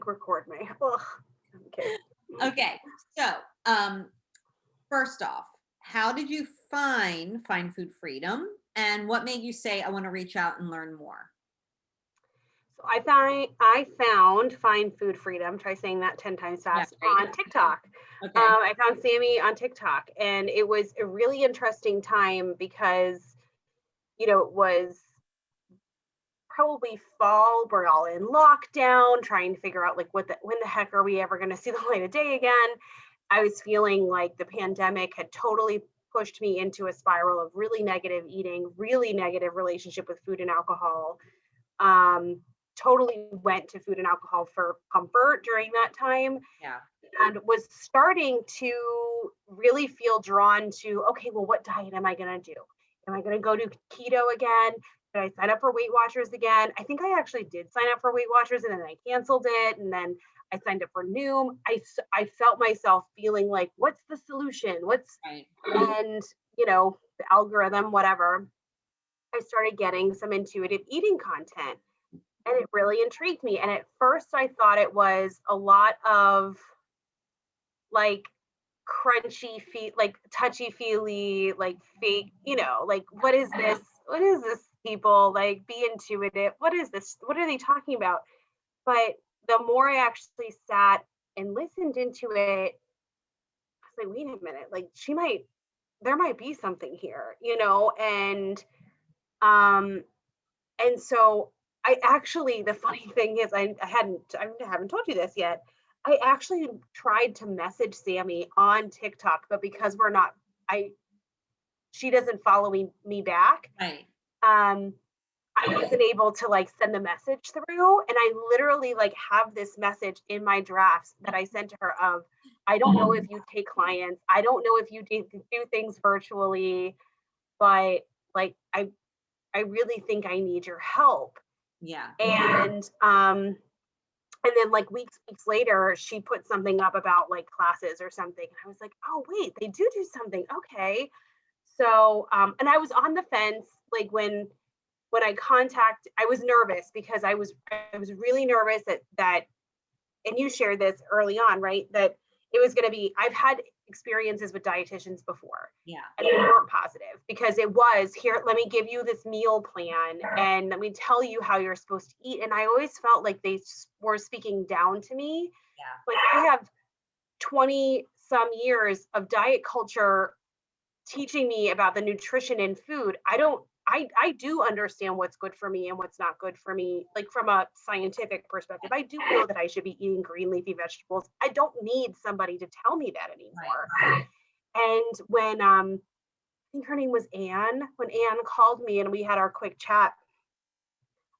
click record me. Ugh. Okay. Okay. So, first off, how did you find Food Freedom, and what made you say, I want to reach out and learn more? So I found Find Food Freedom. Try saying that 10 times Yeah, fast right. on TikTok. Okay. I found Sammy on TikTok, and it was a really interesting time because, it was probably fall. We're all in lockdown, trying to figure out like when the heck are we ever going to see the light of day again? I was feeling like the pandemic had totally pushed me into a spiral of really negative eating, really negative relationship with food and alcohol. Um, Totally went to food and alcohol for comfort during that time, Yeah. and was starting to really feel drawn to, okay, well, what diet am I going to do? Am I going to go to keto again? Did I sign up for Weight Watchers again? I think I actually did sign up for Weight Watchers, and then I canceled it. And then I signed up for Noom. I felt myself feeling like, what's the solution? Right. And, the algorithm, whatever. I started getting some intuitive eating content, and it really intrigued me. And at first, I thought it was a lot of like crunchy feet, like touchy feely, like fake, like what is this, people? Like, be intuitive. What is this? What are they talking about? But the more I actually sat and listened into it, I was like, wait a minute, like there might be something here, um and so I actually, the funny thing is, I haven't told you this yet. I actually tried to message Sammy on TikTok, but because I she doesn't follow me back. Right. Um, I wasn't able to like send the message through, and I literally like have this message in my drafts that I sent to her of, I don't know if you take clients, I don't know if you do things virtually, but like I really think I need your help. Yeah. And then like weeks later, she put something up about like classes or something, and I was like, oh wait, they do something. Okay. So and I was on the fence, like when I was nervous because I was really nervous that and you shared this early on, right? That it was going to be, I've had experiences with dietitians before. Yeah. And they weren't positive, because it was, here, let me give you this meal plan and let me tell you how you're supposed to eat. And I always felt like they were speaking down to me. Yeah. Like, I have 20 some years of diet culture teaching me about the nutrition in food. I do understand what's good for me and what's not good for me, like from a scientific perspective. I do know that I should be eating green leafy vegetables. I don't need somebody to tell me that anymore. Right. And when I think her name was Anne, when Anne called me and we had our quick chat,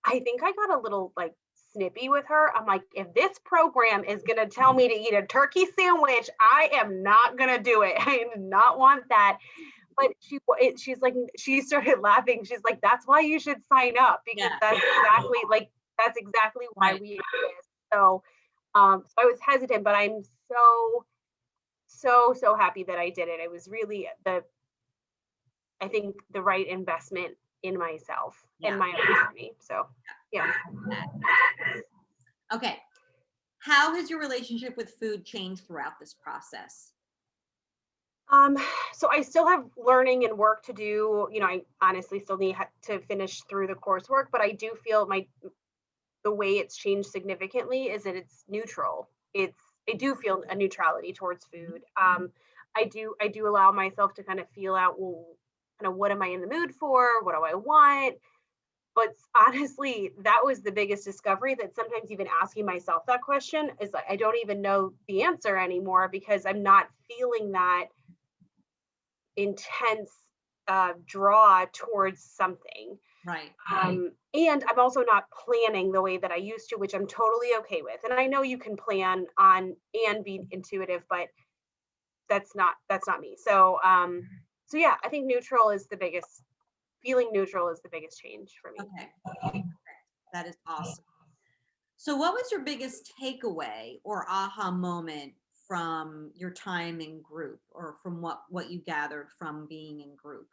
I think I got a little like snippy with her. I'm like, if this program is going to tell me to eat a turkey sandwich, I am not going to do it. I do not want that. But she's like, she started laughing. She's like, that's why you should sign up, because Yeah. that's exactly why Right. we exist. So, so I was hesitant, but I'm so happy that I did it. It was really I think the right investment in myself and Yeah. my own journey. So, yeah. Okay. How has your relationship with food changed throughout this process? Um, so I still have learning and work to do. I honestly still need to finish through the coursework, but I do feel the way it's changed significantly is that it's neutral. I do feel a neutrality towards food. I do allow myself to kind of feel out, well, kind of what am I in the mood for? What do I want? But honestly, that was the biggest discovery, that sometimes even asking myself that question is like, I don't even know the answer anymore, because I'm not feeling that intense draw towards something. Right. And I'm also not planning the way that I used to, which I'm totally okay with. And I know you can plan on and be intuitive, but that's not me. So yeah, I think feeling neutral is the biggest change for me. Okay. That is awesome. So what was your biggest takeaway or aha moment from your time in group, or from what you gathered from being in group?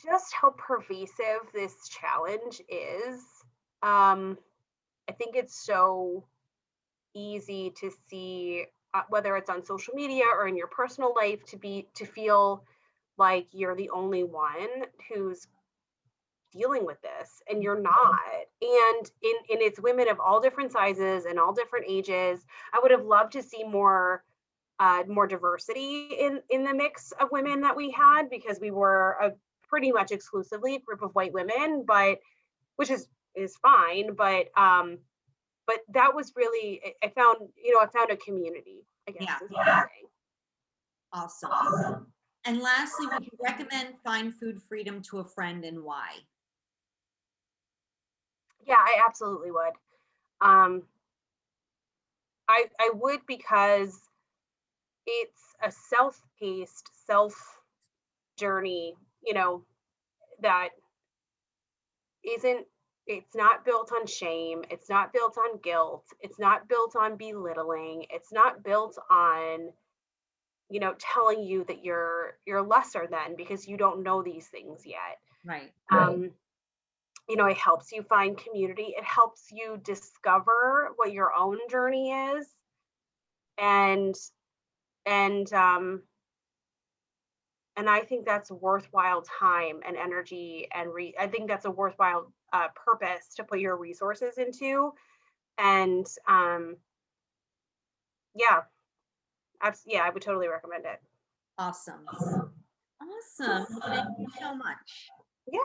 just how pervasive this challenge is. Um, I think it's so easy to see, whether it's on social media or in your personal life, to feel like you're the only one who's dealing with this, and you're not. And it's women of all different sizes and all different ages. I would have loved to see more diversity in the mix of women that we had, because we were a pretty much exclusively a group of white women, but which is fine. But that was really, I found a community, I guess Yeah, is what I'm saying. awesome. And lastly, would you recommend Find Food Freedom to a friend and why? Yeah, I absolutely would. Um, I would, because it's a self-paced, self journey, that isn't it's not built on shame, it's not built on guilt, it's not built on belittling, it's not built on, telling you that you're lesser than, because you don't know these things yet. Right. Um, it helps you find community, it helps you discover what your own journey is, and and I think that's worthwhile time and energy, and I think that's a worthwhile purpose to put your resources into. And yeah, yeah, I would totally recommend it. Awesome. Awesome. Thank you so much. Yeah.